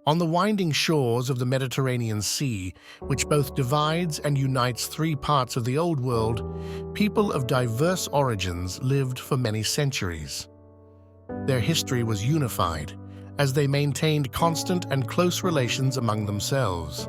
On the winding shores of the Mediterranean Sea, which both divides and unites three parts of the Old World, people of diverse origins lived for many centuries. Their history was unified, as they maintained constant and close relations among themselves.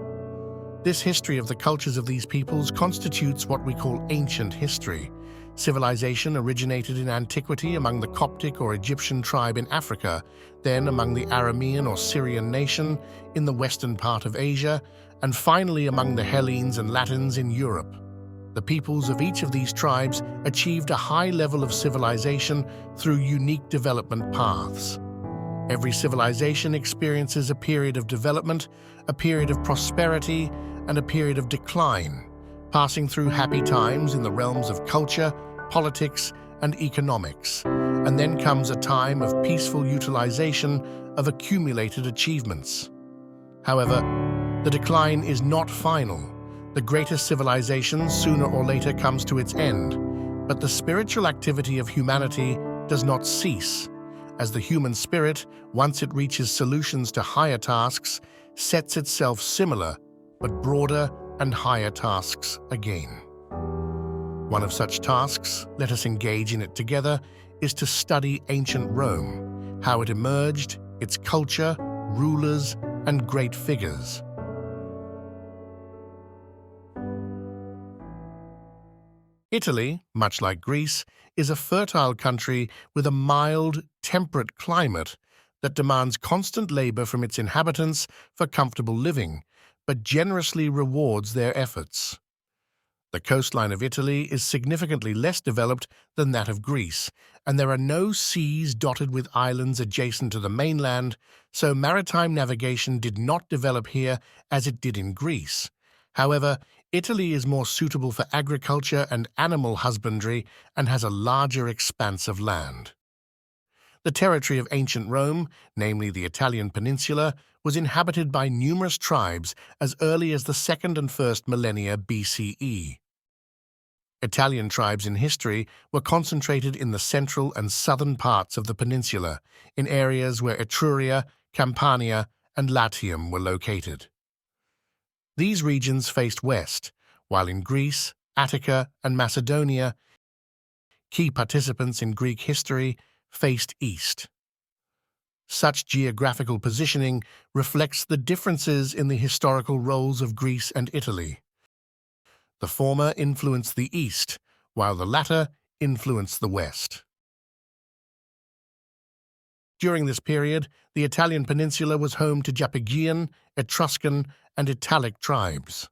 This history of the cultures of these peoples constitutes what we call ancient history. Civilization originated in antiquity among the Coptic or Egyptian tribe in Africa, then among the Aramean or Syrian nation in the western part of Asia, and finally among the Hellenes and Latins in Europe. The peoples of each of these tribes achieved a high level of civilization through unique development paths. Every civilization experiences a period of development, a period of prosperity, and a period of decline, passing through happy times in the realms of culture, politics, and economics. And then comes a time of peaceful utilization of accumulated achievements. However, the decline is not final. The greatest civilization sooner or later comes to its end, but the spiritual activity of humanity does not cease, as the human spirit, once it reaches solutions to higher tasks, sets itself similar but broader and higher tasks again. One of such tasks, let us engage in it together, is to study ancient Rome, how it emerged, its culture, rulers, and great figures. Italy, much like Greece, is a fertile country with a mild, temperate climate that demands constant labor from its inhabitants for comfortable living, but generously rewards their efforts. The coastline of Italy is significantly less developed than that of Greece, and there are no seas dotted with islands adjacent to the mainland, so maritime navigation did not develop here as it did in Greece. However, Italy is more suitable for agriculture and animal husbandry and has a larger expanse of land. The territory of ancient Rome, namely the Italian peninsula, was inhabited by numerous tribes as early as the 2nd and 1st millennia BCE. Italian tribes in history were concentrated in the central and southern parts of the peninsula, in areas where Etruria, Campania, and Latium were located. These regions faced west, while in Greece, Attica, and Macedonia, key participants in Greek history faced east. Such geographical positioning reflects the differences in the historical roles of Greece and Italy. The former influenced the east, while the latter influenced the west. During this period, the Italian peninsula was home to Japygian, Etruscan, and Italic tribes.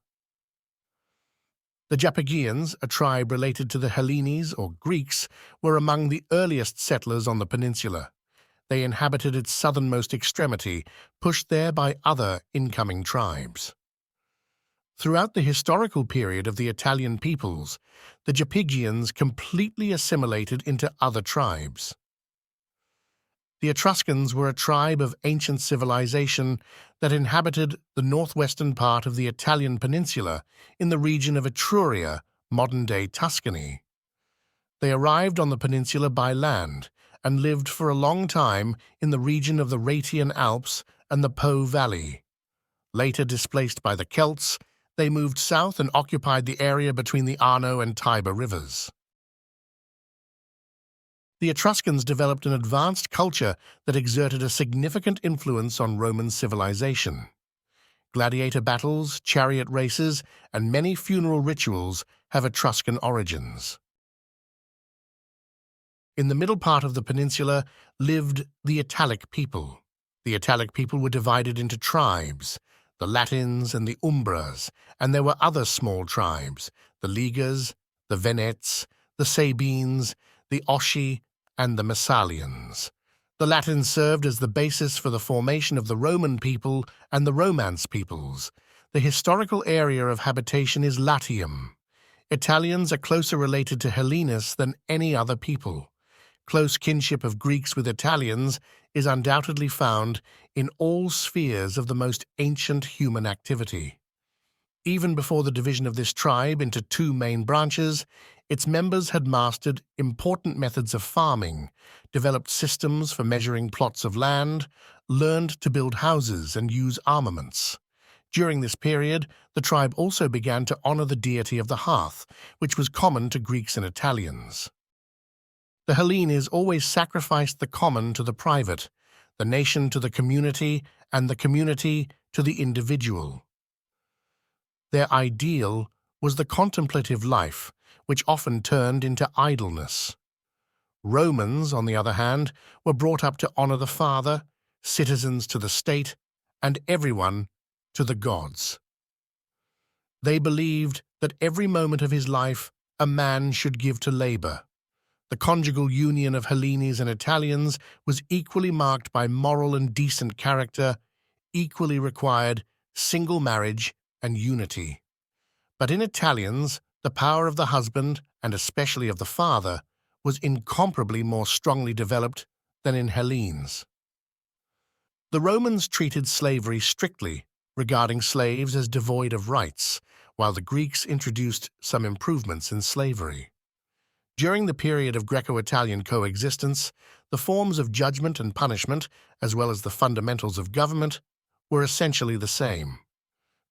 The Japygians, a tribe related to the Hellenes or Greeks, were among the earliest settlers on the peninsula. They inhabited its southernmost extremity, pushed there by other incoming tribes. Throughout the historical period of the Italian peoples, the Japygians completely assimilated into other tribes. The Etruscans were a tribe of ancient civilization that inhabited the northwestern part of the Italian peninsula in the region of Etruria, modern-day Tuscany. They arrived on the peninsula by land and lived for a long time in the region of the Rhaetian Alps and the Po Valley. Later displaced by the Celts, they moved south and occupied the area between the Arno and Tiber rivers. The Etruscans developed an advanced culture that exerted a significant influence on Roman civilization. Gladiator battles, chariot races, and many funeral rituals have Etruscan origins. In the middle part of the peninsula lived the Italic people. The Italic people were divided into tribes, the Latins and the Umbras, and there were other small tribes, the Ligas, the Venets, the Sabines, the Osci, and the Massalians. The Latins served as the basis for the formation of the Roman people and the Romance peoples. The historical area of habitation is Latium. Italians are closer related to Hellenes than any other people. Close kinship of Greeks with Italians is undoubtedly found in all spheres of the most ancient human activity. Even before the division of this tribe into two main branches, its members had mastered important methods of farming, developed systems for measuring plots of land, learned to build houses and use armaments. During this period, the tribe also began to honor the deity of the hearth, which was common to Greeks and Italians. The Hellenes always sacrificed the common to the private, the nation to the community, and the community to the individual. Their ideal was the contemplative life, which often turned into idleness. Romans, on the other hand, were brought up to honor the father, citizens to the state, and everyone to the gods. They believed that every moment of his life a man should give to labor. The conjugal union of Hellenes and Italians was equally marked by moral and decent character, equally required single marriage and unity. But in Italians, the power of the husband, and especially of the father, was incomparably more strongly developed than in Hellenes. The Romans treated slavery strictly, regarding slaves as devoid of rights, while the Greeks introduced some improvements in slavery. During the period of Greco-Italian coexistence, the forms of judgment and punishment, as well as the fundamentals of government, were essentially the same.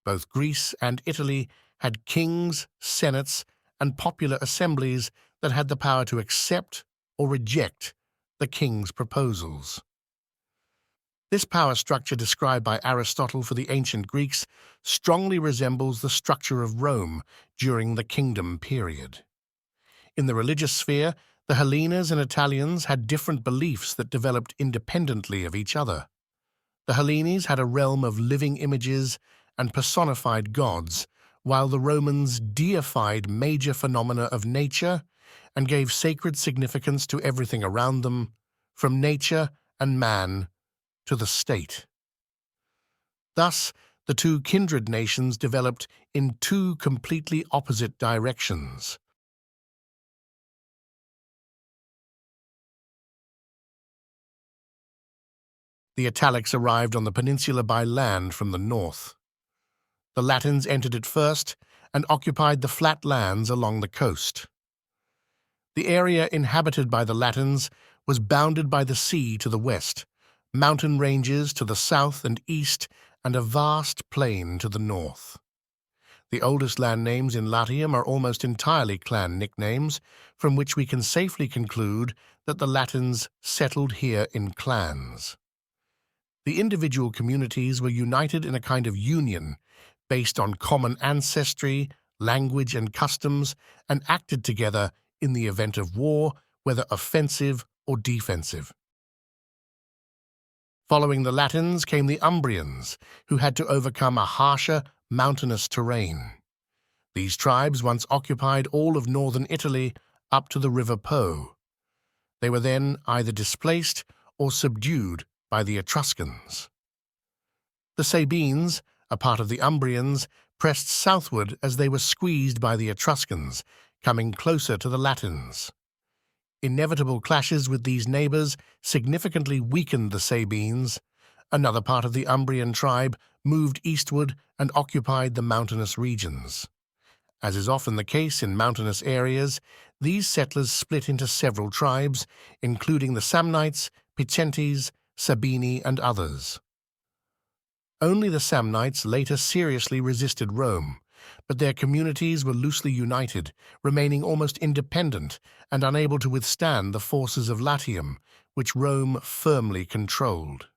Both Greece and Italy had kings, senates, and popular assemblies that had the power to accept or reject the king's proposals. This power structure described by Aristotle for the ancient Greeks strongly resembles the structure of Rome during the kingdom period. In the religious sphere, the Hellenes and Italians had different beliefs that developed independently of each other. The Hellenes had a realm of living images and personified gods, while the Romans deified major phenomena of nature and gave sacred significance to everything around them, from nature and man to the state. Thus, the two kindred nations developed in two completely opposite directions. The Italics arrived on the peninsula by land from the north. The Latins entered it first and occupied the flat lands along the coast. The area inhabited by the Latins was bounded by the sea to the west, mountain ranges to the south and east, and a vast plain to the north. The oldest land names in Latium are almost entirely clan nicknames, from which we can safely conclude that the Latins settled here in clans. The individual communities were united in a kind of union based on common ancestry, language, and customs, and acted together in the event of war, whether offensive or defensive. Following the Latins came the Umbrians, who had to overcome a harsher, mountainous terrain. These tribes once occupied all of northern Italy up to the river Po. They were then either displaced or subdued by the Etruscans. The Sabines, a part of the Umbrians, pressed southward as they were squeezed by the Etruscans, coming closer to the Latins. Inevitable clashes with these neighbors significantly weakened the Sabines. Another part of the Umbrian tribe moved eastward and occupied the mountainous regions. As is often the case in mountainous areas, these settlers split into several tribes, including the Samnites, Picentes, Sabini, and others. Only the Samnites later seriously resisted Rome, but their communities were loosely united, remaining almost independent and unable to withstand the forces of Latium, which Rome firmly controlled.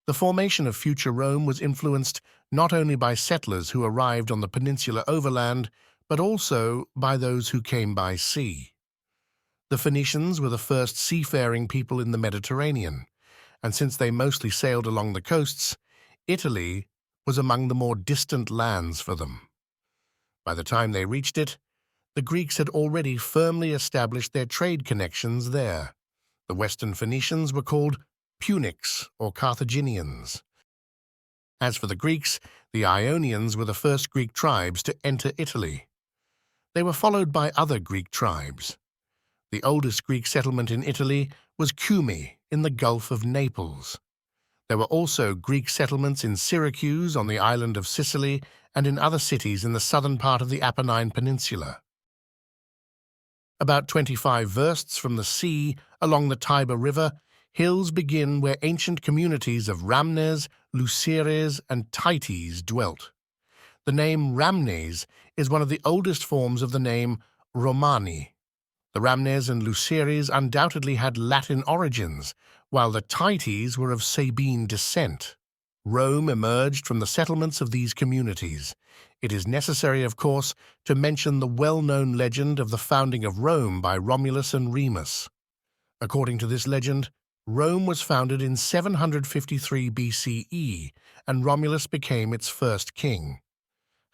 The formation of future Rome was influenced not only by settlers who arrived on the peninsula overland, but also by those who came by sea. The Phoenicians were the first seafaring people in the Mediterranean, and since they mostly sailed along the coasts, Italy was among the more distant lands for them. By the time they reached it, the Greeks had already firmly established their trade connections there. The Western Phoenicians were called Punics or Carthaginians. As for the Greeks, the Ionians were the first Greek tribes to enter Italy. They were followed by other Greek tribes. The oldest Greek settlement in Italy was Cumae in the Gulf of Naples. There were also Greek settlements in Syracuse on the island of Sicily and in other cities in the southern part of the Apennine Peninsula. About 25 versts from the sea along the Tiber River, Hills begin where ancient communities of Ramnes, Luceres, and Tites dwelt. The name Ramnes is one of the oldest forms of the name Romani. The Ramnes and Luceres undoubtedly had Latin origins, while the Tites were of Sabine descent. Rome emerged from the settlements of these communities. It is necessary, of course, to mention the well-known legend of the founding of Rome by Romulus and Remus. According to this legend, Rome was founded in 753 BCE, and Romulus became its first king.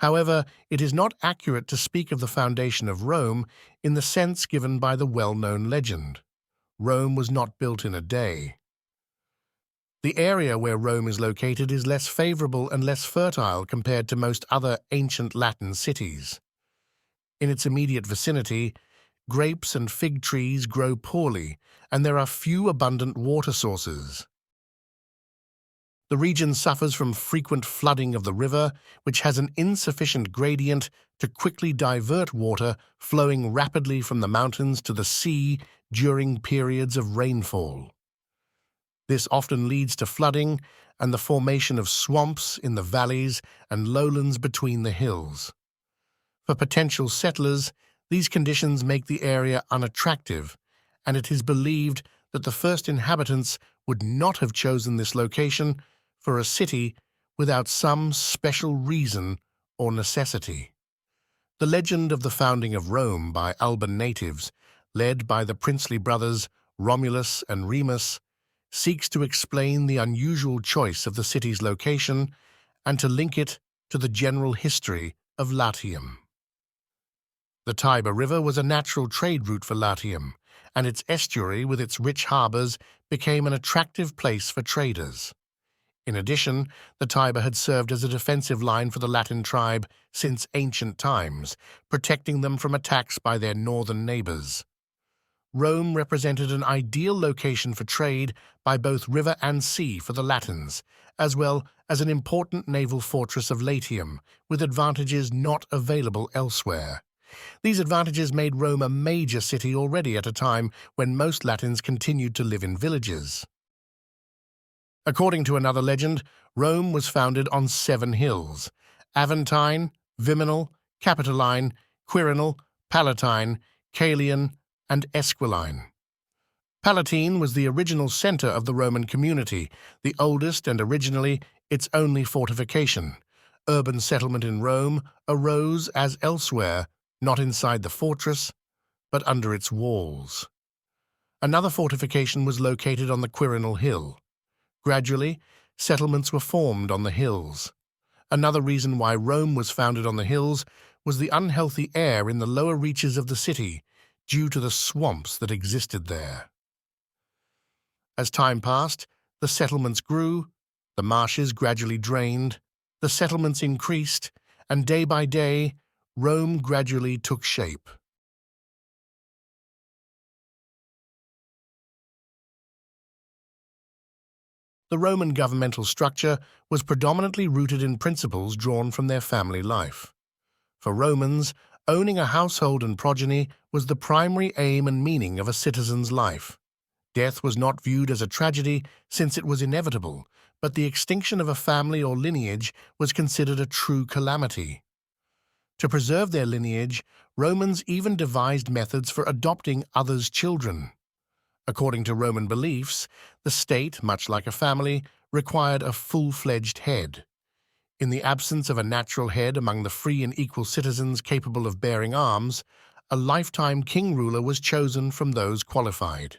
However, it is not accurate to speak of the foundation of Rome in the sense given by the well-known legend. Rome was not built in a day. The area where Rome is located is less favorable and less fertile compared to most other ancient Latin cities. In its immediate vicinity, grapes and fig trees grow poorly, and there are few abundant water sources. The region suffers from frequent flooding of the river, which has an insufficient gradient to quickly divert water flowing rapidly from the mountains to the sea during periods of rainfall. This often leads to flooding and the formation of swamps in the valleys and lowlands between the hills. For potential settlers, these conditions make the area unattractive, and it is believed that the first inhabitants would not have chosen this location for a city without some special reason or necessity. The legend of the founding of Rome by Alban natives, led by the princely brothers Romulus and Remus, seeks to explain the unusual choice of the city's location and to link it to the general history of Latium. The Tiber River was a natural trade route for Latium, and its estuary with its rich harbors became an attractive place for traders. In addition, the Tiber had served as a defensive line for the Latin tribe since ancient times, protecting them from attacks by their northern neighbors. Rome represented an ideal location for trade by both river and sea for the Latins, as well as an important naval fortress of Latium, with advantages not available elsewhere. These advantages made Rome a major city already at a time when most Latins continued to live in villages. According to another legend, Rome was founded on 7 hills: Aventine, Viminal, Capitoline, Quirinal, Palatine, Caelian, and Esquiline. Palatine was the original center of the Roman community, the oldest and originally its only fortification. Urban settlement in Rome arose as elsewhere, not inside the fortress, but under its walls. Another fortification was located on the Quirinal Hill. Gradually, settlements were formed on the hills. Another reason why Rome was founded on the hills was the unhealthy air in the lower reaches of the city, due to the swamps that existed there. As time passed, the settlements grew, the marshes gradually drained, the settlements increased, and day by day, Rome gradually took shape. The Roman governmental structure was predominantly rooted in principles drawn from their family life. For Romans, owning a household and progeny was the primary aim and meaning of a citizen's life. Death was not viewed as a tragedy since it was inevitable, but the extinction of a family or lineage was considered a true calamity. To preserve their lineage, Romans even devised methods for adopting others' children. According to Roman beliefs, the state, much like a family, required a full-fledged head. In the absence of a natural head among the free and equal citizens capable of bearing arms, a lifetime king-ruler was chosen from those qualified.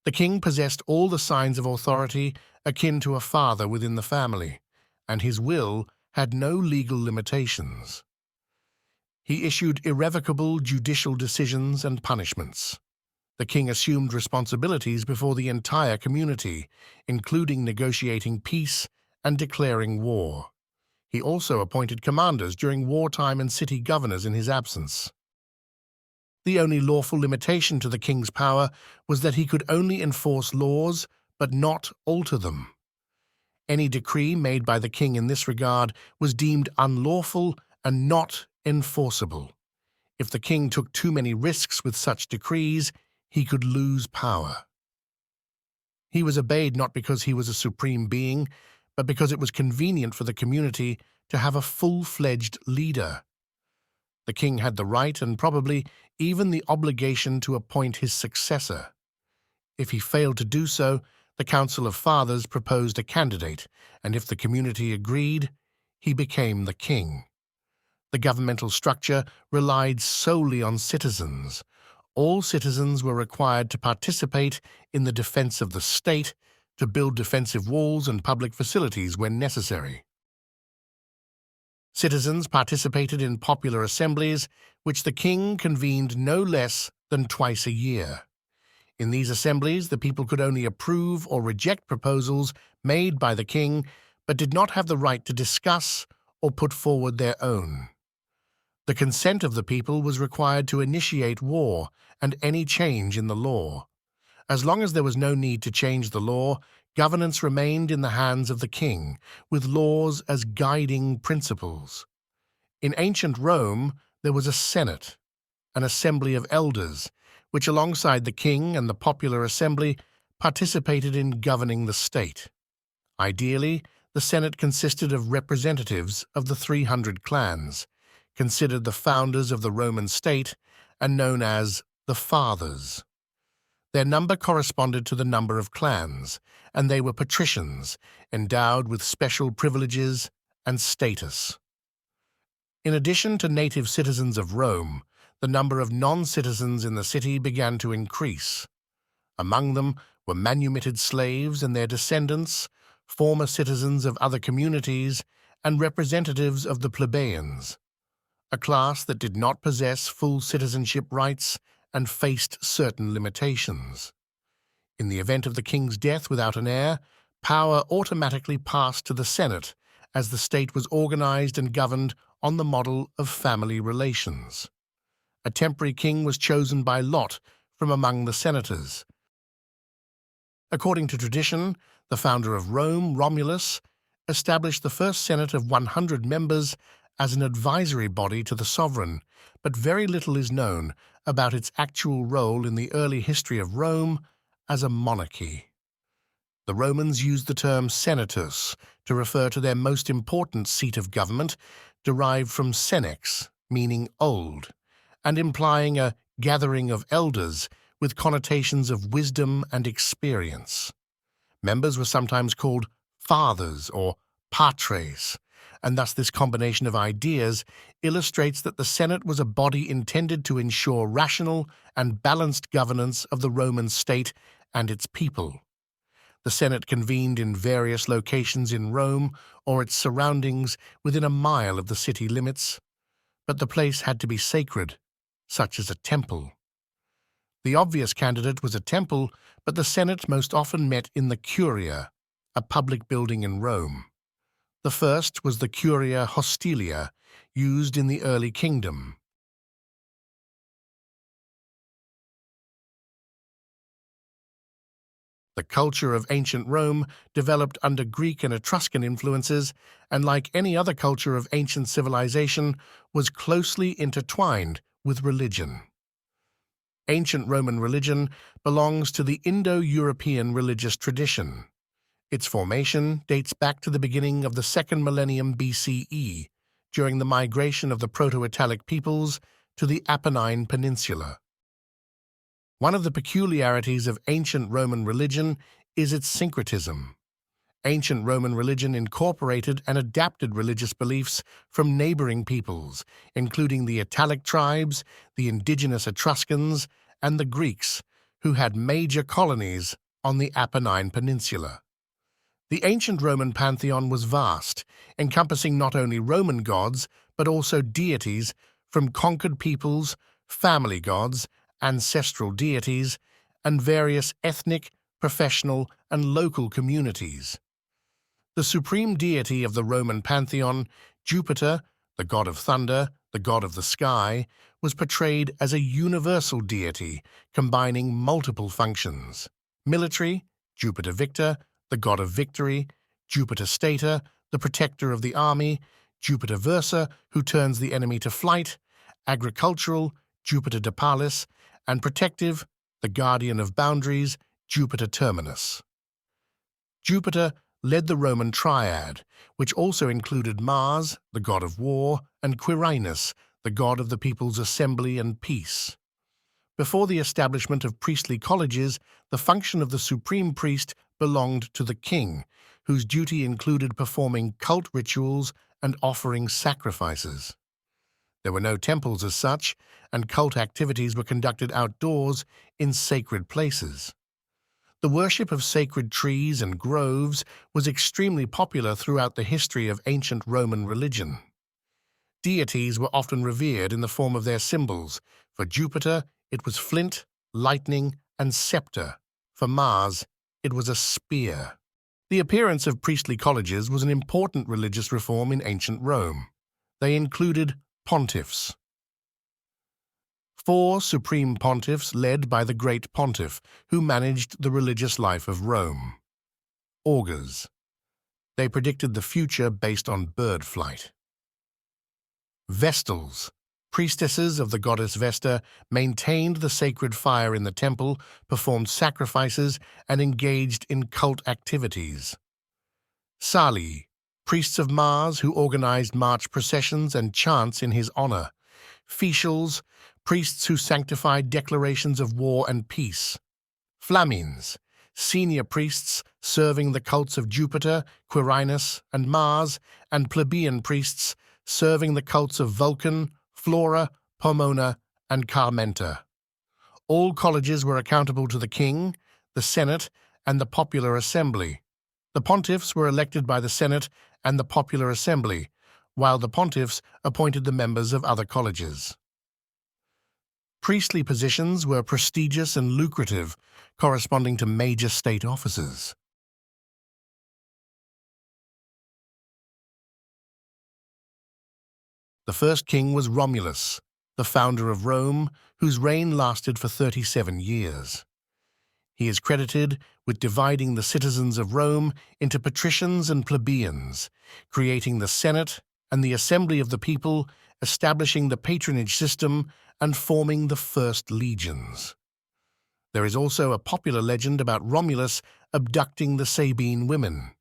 The king possessed all the signs of authority akin to a father within the family, and his will had no legal limitations. He issued irrevocable judicial decisions and punishments. The king assumed responsibilities before the entire community, including negotiating peace and declaring war. He also appointed commanders during wartime and city governors in his absence. The only lawful limitation to the king's power was that he could only enforce laws, but not alter them. Any decree made by the king in this regard was deemed unlawful and not enforceable. If the king took too many risks with such decrees, he could lose power. He was obeyed not because he was a supreme being, but because it was convenient for the community to have a full-fledged leader. The king had the right and probably even the obligation to appoint his successor. If he failed to do so, the Council of Fathers proposed a candidate, and if the community agreed, he became the king. The governmental structure relied solely on citizens. All citizens were required to participate in the defense of the state, to build defensive walls and public facilities when necessary. Citizens participated in popular assemblies, which the king convened no less than twice a year. In these assemblies, the people could only approve or reject proposals made by the king, but did not have the right to discuss or put forward their own. The consent of the people was required to initiate war and any change in the law. As long as there was no need to change the law, governance remained in the hands of the king, with laws as guiding principles. In ancient Rome, there was a Senate, an assembly of elders, which alongside the king and the popular assembly participated in governing the state. Ideally, the Senate consisted of representatives of the 300 clans, considered the founders of the Roman state and known as the Fathers. Their number corresponded to the number of clans, and they were patricians, endowed with special privileges and status. In addition to native citizens of Rome, the number of non-citizens in the city began to increase. Among them were manumitted slaves and their descendants, former citizens of other communities, and representatives of the plebeians, a class that did not possess full citizenship rights and faced certain limitations. In the event of the king's death without an heir, power automatically passed to the Senate, as the state was organized and governed on the model of family relations. A temporary king was chosen by lot from among the senators. According to tradition, the founder of Rome, Romulus, established the first Senate of 100 members as an advisory body to the sovereign, but very little is known about its actual role in the early history of Rome as a monarchy. The Romans used the term senatus to refer to their most important seat of government, derived from senex, meaning old, and implying a gathering of elders with connotations of wisdom and experience. Members were sometimes called fathers or patres, and thus this combination of ideas illustrates that the Senate was a body intended to ensure rational and balanced governance of the Roman state and its people. The Senate convened in various locations in Rome or its surroundings within a mile of the city limits, but the place had to be sacred, such as a temple. The obvious candidate was a temple, but the Senate most often met in the Curia, a public building in Rome. The first was the Curia Hostilia, used in the early kingdom. The culture of ancient Rome developed under Greek and Etruscan influences, and like any other culture of ancient civilization, was closely intertwined with religion. Ancient Roman religion belongs to the Indo-European religious tradition. Its formation dates back to the beginning of the 2nd millennium BCE, during the migration of the Proto-Italic peoples to the Apennine Peninsula. One of the peculiarities of ancient Roman religion is its syncretism. Ancient Roman religion incorporated and adapted religious beliefs from neighboring peoples, including the Italic tribes, the indigenous Etruscans, and the Greeks, who had major colonies on the Apennine Peninsula. The ancient Roman pantheon was vast, encompassing not only Roman gods, but also deities from conquered peoples, family gods, ancestral deities, and various ethnic, professional, and local communities. The supreme deity of the Roman pantheon, Jupiter, the god of thunder, the god of the sky, was portrayed as a universal deity combining multiple functions: military, Jupiter Victor, the god of victory; Jupiter Stator, the protector of the army; Jupiter Versa, who turns the enemy to flight; agricultural, Jupiter de Palis; and protective, the guardian of boundaries, Jupiter Terminus. Jupiter led the Roman triad, which also included Mars, the god of war, and Quirinus, the god of the people's assembly and peace. Before the establishment of priestly colleges, the function of the supreme priest belonged to the king, whose duty included performing cult rituals and offering sacrifices. There were no temples as such, and cult activities were conducted outdoors in sacred places. The worship of sacred trees and groves was extremely popular throughout the history of ancient Roman religion. Deities were often revered in the form of their symbols. For Jupiter, it was flint, lightning, and scepter. For Mars, it was a spear. The appearance of priestly colleges was an important religious reform in ancient Rome. They included pontiffs. 4 supreme pontiffs led by the great pontiff, who managed the religious life of Rome. Augurs. They predicted the future based on bird flight. Vestals. Priestesses of the goddess Vesta maintained the sacred fire in the temple, performed sacrifices, and engaged in cult activities. Salii. Priests of Mars who organized march processions and chants in his honor. Fetials. Priests who sanctified declarations of war and peace. Flamines. Senior priests serving the cults of Jupiter, Quirinus, and Mars, and plebeian priests serving the cults of Vulcan, Flora, Pomona, and Carmenta. All colleges were accountable to the king, the Senate, and the popular assembly. The pontiffs were elected by the Senate and the popular assembly, while the pontiffs appointed the members of other colleges. Priestly positions were prestigious and lucrative, corresponding to major state offices. The first king was Romulus, the founder of Rome, whose reign lasted for 37 years. He is credited with dividing the citizens of Rome into patricians and plebeians, creating the Senate and the assembly of the people, establishing the patronage system, and forming the first legions. There is also a popular legend about Romulus abducting the Sabine women.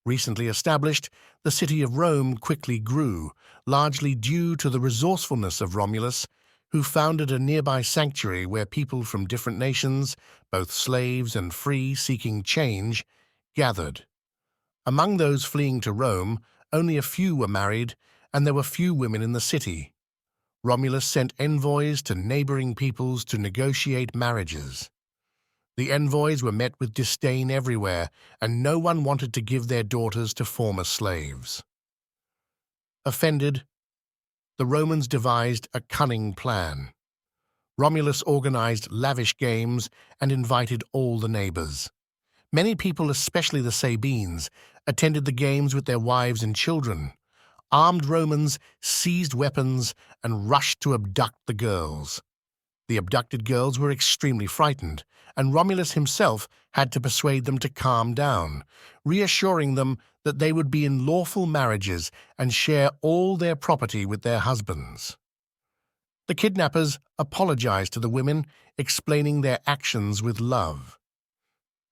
Recently established, the city of Rome quickly grew, largely due to the resourcefulness of Romulus, who founded a nearby sanctuary where people from different nations, both slaves and free seeking change, gathered. Among those fleeing to Rome, only a few were married, and there were few women in the city. Romulus sent envoys to neighboring peoples to negotiate marriages. The envoys were met with disdain everywhere, and no one wanted to give their daughters to former slaves. Offended, the Romans devised a cunning plan. Romulus organized lavish games and invited all the neighbors. Many people, especially the Sabines, attended the games with their wives and children. Armed Romans seized weapons and rushed to abduct the girls. The abducted girls were extremely frightened, and Romulus himself had to persuade them to calm down, reassuring them that they would be in lawful marriages and share all their property with their husbands. The kidnappers apologized to the women, explaining their actions with love.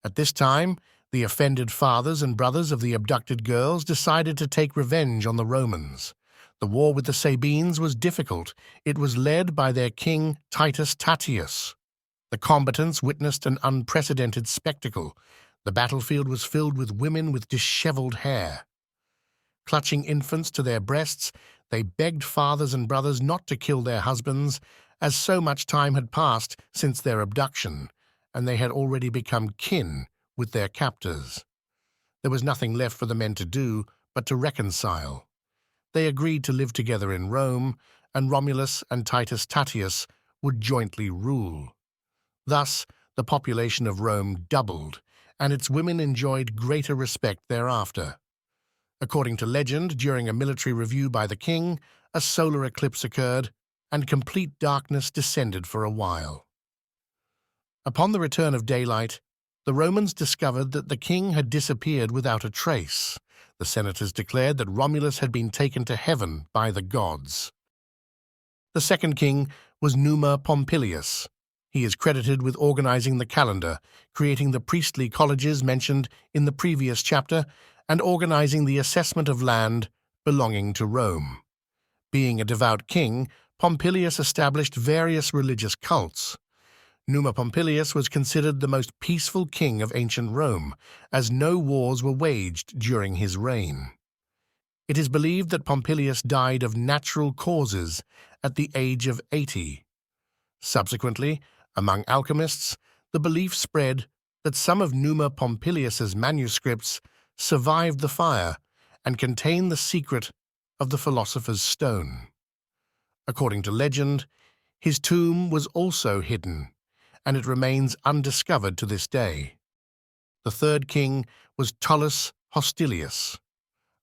At this time, the offended fathers and brothers of the abducted girls decided to take revenge on the Romans. The war with the Sabines was difficult. It was led by their king Titus Tatius. The combatants witnessed an unprecedented spectacle. The battlefield was filled with women with disheveled hair. Clutching infants to their breasts, they begged fathers and brothers not to kill their husbands, as so much time had passed since their abduction, and they had already become kin with their captors. There was nothing left for the men to do but to reconcile. They agreed to live together in Rome, and Romulus and Titus Tatius would jointly rule. Thus, the population of Rome doubled, and its women enjoyed greater respect thereafter. According to legend, during a military review by the king, a solar eclipse occurred, and complete darkness descended for a while. Upon the return of daylight, the Romans discovered that the king had disappeared without a trace. The senators declared that Romulus had been taken to heaven by the gods. The second king was Numa Pompilius. He is credited with organizing the calendar, creating the priestly colleges mentioned in the previous chapter, and organizing the assessment of land belonging to Rome. Being a devout king, Pompilius established various religious cults. Numa Pompilius was considered the most peaceful king of ancient Rome, as no wars were waged during his reign. It is believed that Pompilius died of natural causes at the age of 80. Subsequently, among alchemists, the belief spread that some of Numa Pompilius's manuscripts survived the fire and contain the secret of the Philosopher's Stone. According to legend, his tomb was also hidden, and it remains undiscovered to this day. The third king was Tullus Hostilius.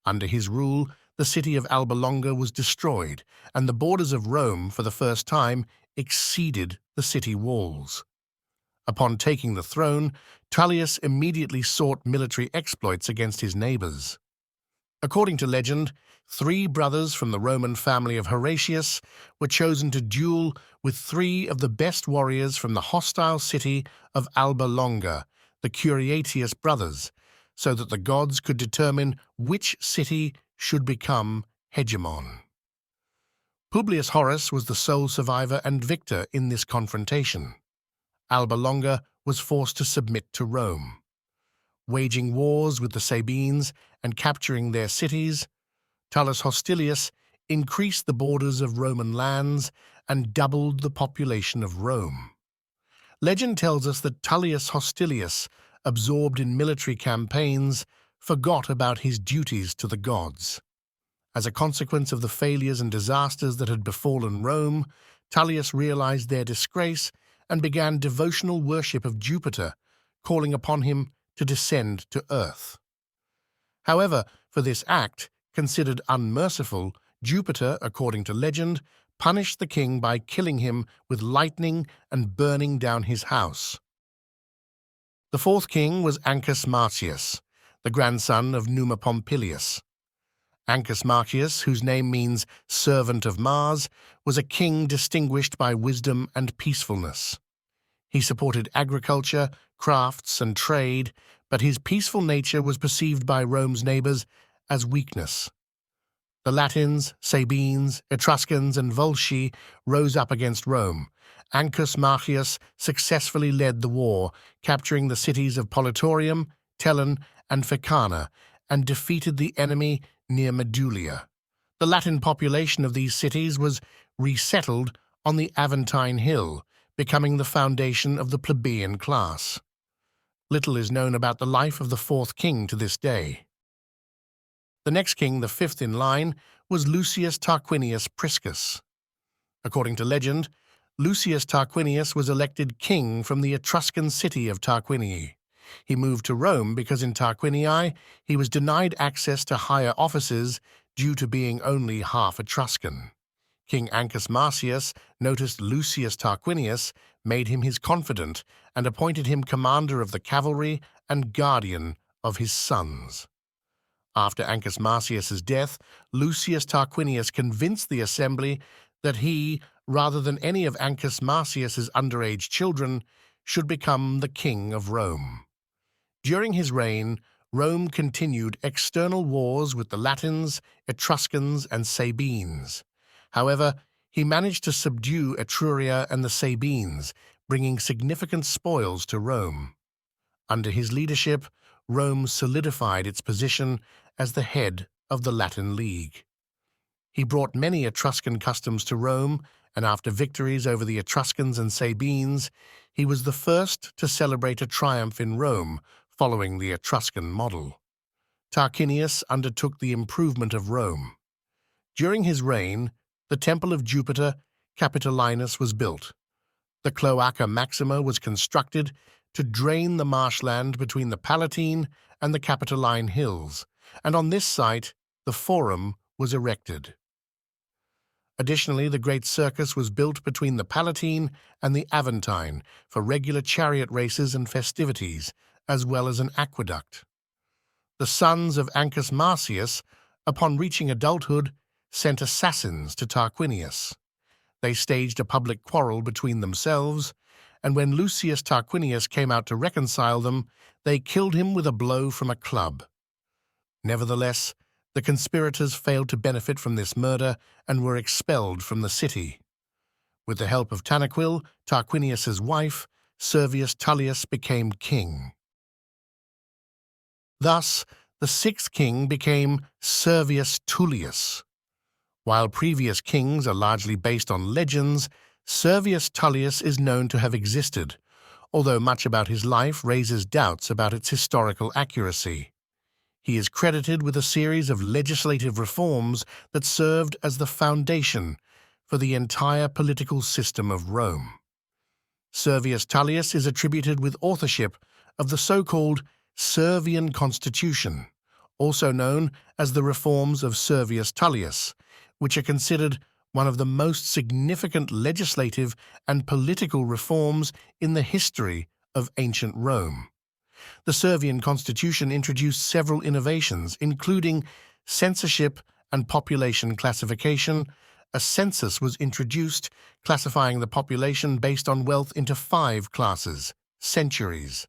Under his rule, the city of Alba Longa was destroyed, and the borders of Rome, for the first time, exceeded the city walls. Upon taking the throne, Tullius immediately sought military exploits against his neighbors. According to legend, 3 brothers from the Roman family of Horatius were chosen to duel with 3 of the best warriors from the hostile city of Alba Longa, the Curiatius brothers, so that the gods could determine which city should become hegemon. Publius Horace was the sole survivor and victor in this confrontation. Alba Longa was forced to submit to Rome. Waging wars with the Sabines and capturing their cities, Tullus Hostilius increased the borders of Roman lands and doubled the population of Rome. Legend tells us that Tullius Hostilius, absorbed in military campaigns, forgot about his duties to the gods. As a consequence of the failures and disasters that had befallen Rome, Tullius realized their disgrace and began devotional worship of Jupiter, calling upon him to descend to earth. However, for this act, considered unmerciful, Jupiter, according to legend, punished the king by killing him with lightning and burning down his house. The fourth king was Ancus Marcius, the grandson of Numa Pompilius. Ancus Marcius, whose name means servant of Mars, was a king distinguished by wisdom and peacefulness. He supported agriculture, crafts, and trade, but his peaceful nature was perceived by Rome's neighbors as weakness. The Latins, Sabines, Etruscans, and Volsci rose up against Rome. Ancus Marcius successfully led the war, capturing the cities of Politorium, Telon, and Ficana, and defeated the enemy near Medulia. The Latin population of these cities was resettled on the Aventine Hill, becoming the foundation of the plebeian class. Little is known about the life of the fourth king to this day. The next king, the fifth in line, was Lucius Tarquinius Priscus. According to legend, Lucius Tarquinius was elected king from the Etruscan city of Tarquinii. He moved to Rome because in Tarquinii he was denied access to higher offices due to being only half Etruscan. King Ancus Marcius noticed Lucius Tarquinius, made him his confidant, and appointed him commander of the cavalry and guardian of his sons. After Ancus Marcius's death, Lucius Tarquinius convinced the assembly that he, rather than any of Ancus Marcius's underage children, should become the king of Rome. During his reign, Rome continued external wars with the Latins, Etruscans, and Sabines. However, he managed to subdue Etruria and the Sabines, bringing significant spoils to Rome. Under his leadership, Rome solidified its position as the head of the Latin League. He brought many Etruscan customs to Rome, and after victories over the Etruscans and Sabines, he was the first to celebrate a triumph in Rome following the Etruscan model. Tarquinius undertook the improvement of Rome. During his reign, the Temple of Jupiter Capitolinus was built. The Cloaca Maxima was constructed to drain the marshland between the Palatine and the Capitoline Hills, and on this site the Forum was erected. Additionally, the Great Circus was built between the Palatine and the Aventine for regular chariot races and festivities, as well as an aqueduct. The sons of Ancus Marcius, upon reaching adulthood, sent assassins to Tarquinius. They staged a public quarrel between themselves, and when Lucius Tarquinius came out to reconcile them, they killed him with a blow from a club. Nevertheless, the conspirators failed to benefit from this murder and were expelled from the city. With the help of Tanaquil, Tarquinius's wife, Servius Tullius became king. Thus, the sixth king became Servius Tullius. While previous kings are largely based on legends, Servius Tullius is known to have existed, although much about his life raises doubts about its historical accuracy. He is credited with a series of legislative reforms that served as the foundation for the entire political system of Rome. Servius Tullius is attributed with authorship of the so-called Servian Constitution, also known as the Reforms of Servius Tullius, which are considered one of the most significant legislative and political reforms in the history of ancient Rome. The Servian Constitution introduced several innovations, including censorship and population classification. A census was introduced, classifying the population based on wealth into 5 classes, centuries.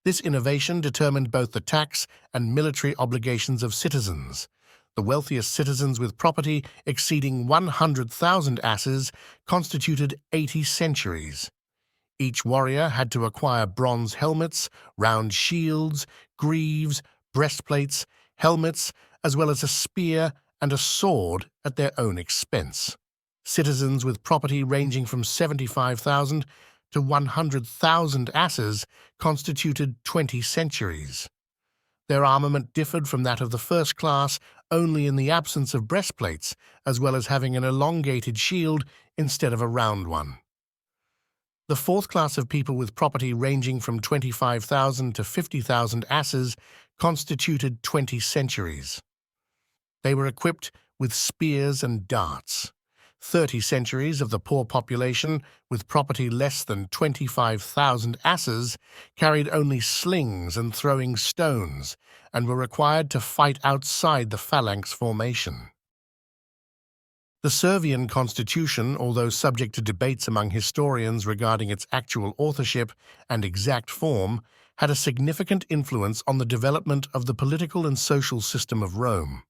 This innovation determined both the tax and military obligations of citizens. The wealthiest citizens with property exceeding 100,000 asses constituted 80 centuries. Each warrior had to acquire bronze helmets, round shields, greaves, breastplates, helmets, as well as a spear and a sword at their own expense. Citizens with property ranging from 75,000 to 100,000 asses constituted 20 centuries. Their armament differed from that of the first class only in the absence of breastplates, as well as having an elongated shield instead of a round one. The fourth class of people with property ranging from 25,000 to 50,000 asses constituted 20 centuries. They were equipped with spears and darts. 30 centuries of the poor population, with property less than 25,000 asses, carried only slings and throwing stones, and were required to fight outside the phalanx formation. The Servian Constitution, although subject to debates among historians regarding its actual authorship and exact form, had a significant influence on the development of the political and social system of Rome.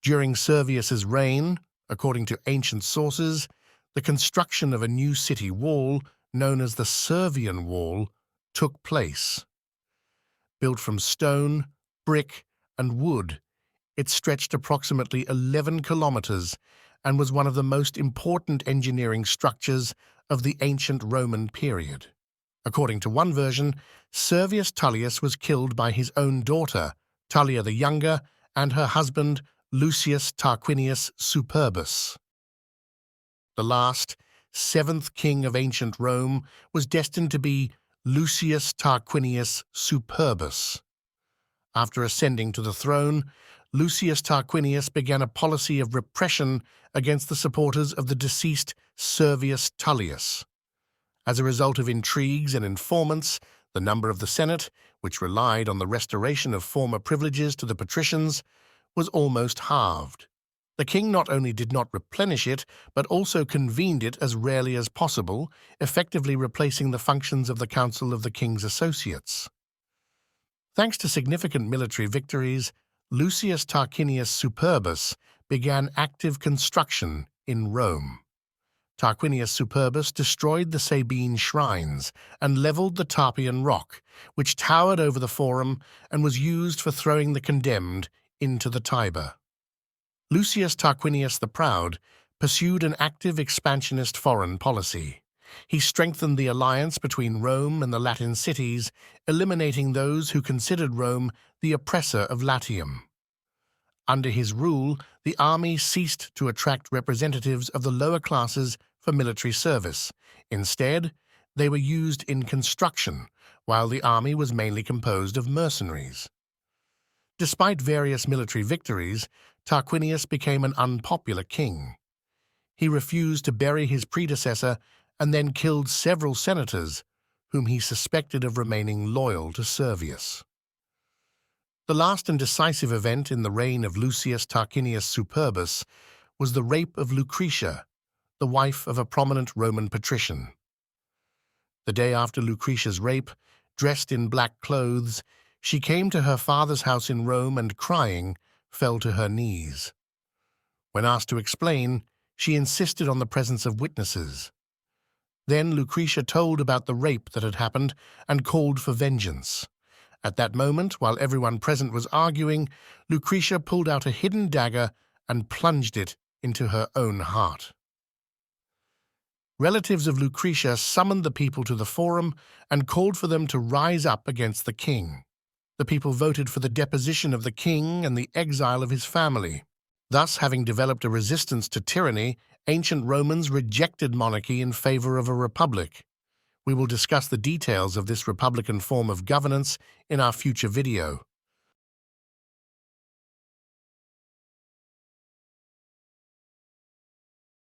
During Servius's reign, according to ancient sources, the construction of a new city wall, known as the Servian Wall, took place. Built from stone, brick, and wood, it stretched approximately 11 kilometers and was one of the most important engineering structures of the ancient Roman period. According to one version, Servius Tullius was killed by his own daughter, Tullia the Younger, and her husband, Lucius Tarquinius Superbus. The last, 7th king of ancient Rome was destined to be Lucius Tarquinius Superbus. After ascending to the throne, Lucius Tarquinius began a policy of repression against the supporters of the deceased Servius Tullius. As a result of intrigues and informants, the number of the Senate, which relied on the restoration of former privileges to the patricians, was almost halved. The king not only did not replenish it, but also convened it as rarely as possible, effectively replacing the functions of the Council of the King's Associates. Thanks to significant military victories, Lucius Tarquinius Superbus began active construction in Rome. Tarquinius Superbus destroyed the Sabine shrines and leveled the Tarpeian rock, which towered over the Forum and was used for throwing the condemned into the Tiber. Lucius Tarquinius the Proud pursued an active expansionist foreign policy. He strengthened the alliance between Rome and the Latin cities, eliminating those who considered Rome the oppressor of Latium. Under his rule, the army ceased to attract representatives of the lower classes for military service. Instead, they were used in construction, while the army was mainly composed of mercenaries. Despite various military victories, Tarquinius became an unpopular king. He refused to bury his predecessor and then killed several senators, whom he suspected of remaining loyal to Servius. The last and decisive event in the reign of Lucius Tarquinius Superbus was the rape of Lucretia, the wife of a prominent Roman patrician. The day after Lucretia's rape, dressed in black clothes, she came to her father's house in Rome and, crying, fell to her knees. When asked to explain, she insisted on the presence of witnesses. Then Lucretia told about the rape that had happened and called for vengeance. At that moment, while everyone present was arguing, Lucretia pulled out a hidden dagger and plunged it into her own heart. Relatives of Lucretia summoned the people to the forum and called for them to rise up against the king. The people voted for the deposition of the king and the exile of his family. Thus, having developed a resistance to tyranny, ancient Romans rejected monarchy in favor of a republic. We will discuss the details of this republican form of governance in our future video.